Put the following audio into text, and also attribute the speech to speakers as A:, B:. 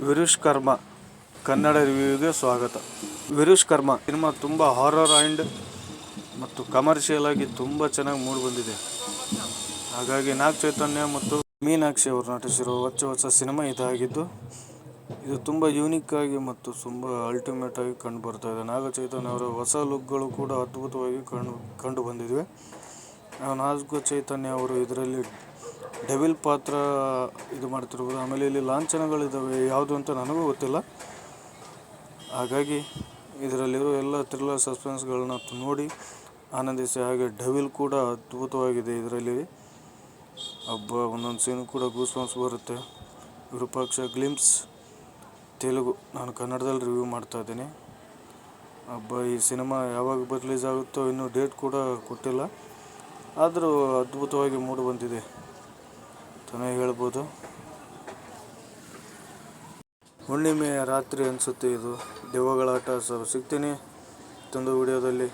A: ವಿರುಷ್ ಕರ್ಮ ಕನ್ನಡ ರಿವ್ಯೂಗೆ ಸ್ವಾಗತ. ವಿರುಷ್ ಕರ್ಮ ಸಿನಿಮಾ ತುಂಬ ಹಾರರ್ ಆ್ಯಂಡ್ ಮತ್ತು ಕಮರ್ಷಿಯಲ್ ಆಗಿ ತುಂಬ ಚೆನ್ನಾಗಿ ಮೂಡಿ ಬಂದಿದೆ. ಹಾಗಾಗಿ ನಾಗ ಚೈತನ್ಯ ಮತ್ತು ಮೀನಾಕ್ಷಿ ಅವರು ನಟಿಸಿರುವ ಹೊಸ ಸಿನಿಮಾ ಇದಾಗಿದ್ದು, ಇದು ತುಂಬ ಯೂನಿಕ್ ಆಗಿ ಮತ್ತು ತುಂಬ ಅಲ್ಟಿಮೇಟ್ ಆಗಿ ಕಂಡು ಬರ್ತಾ ಇದೆ. ನಾಗ ಚೈತನ್ಯ ಅವರ ಹೊಸ ಲುಕ್ಗಳು ಕೂಡ ಅದ್ಭುತವಾಗಿ ಕಂಡು ಬಂದಿವೆ. ನಾಗ ಚೈತನ್ಯ ಅವರು ಇದರಲ್ಲಿ ಡೆವಿಲ್ ಪಾತ್ರ ಇದು ಮಾಡ್ತಿರ್ಬೋದು. ಆಮೇಲೆ ಇಲ್ಲಿ ಲಾಂಛನಗಳಿದ್ದಾವೆ, ಯಾವುದು ಅಂತ ನನಗೂ ಗೊತ್ತಿಲ್ಲ. ಹಾಗಾಗಿ ಇದರಲ್ಲಿರೋ ಎಲ್ಲ ಥ್ರಿಲ್ಲರ್ ಸಸ್ಪೆನ್ಸ್ಗಳನ್ನ ನೋಡಿ ಆನಂದಿಸಿ. ಹಾಗೆ ಡೆವಿಲ್ ಕೂಡ ಅದ್ಭುತವಾಗಿದೆ ಇದರಲ್ಲಿ. ಒಂದೊಂದು ಸೀನು ಕೂಡ ಗೂಸ್ಬಂಪ್ಸ್ ಬರುತ್ತೆ. ವಿರೂಪಾಕ್ಷ ಗ್ಲಿಂಪ್ಸ್ ತೆಲುಗು, ನಾನು ಕನ್ನಡದಲ್ಲಿ ರಿವ್ಯೂ ಮಾಡ್ತಾ ಇದ್ದೀನಿ. ಈ ಸಿನಿಮಾ ಯಾವಾಗ ರಿಲೀಸ್ ಆಗುತ್ತೋ ಇನ್ನೂ ಡೇಟ್ ಕೂಡ ಕೊಟ್ಟಿಲ್ಲ. ಆದರೂ ಅದ್ಭುತವಾಗಿ ಮೂಡಿ ಬಂದಿದೆ ಅಂತಲೇ ಹೇಳ್ಬೋದು. ಹುಣ್ಣಿಮೆಯ ರಾತ್ರಿ ಅನಿಸುತ್ತೆ ಇದು. ದೆವ್ವಗಳ ಆಟ. ಸಿಗ್ತೀನಿ ಮತ್ತೊಂದು ವಿಡಿಯೋದಲ್ಲಿ.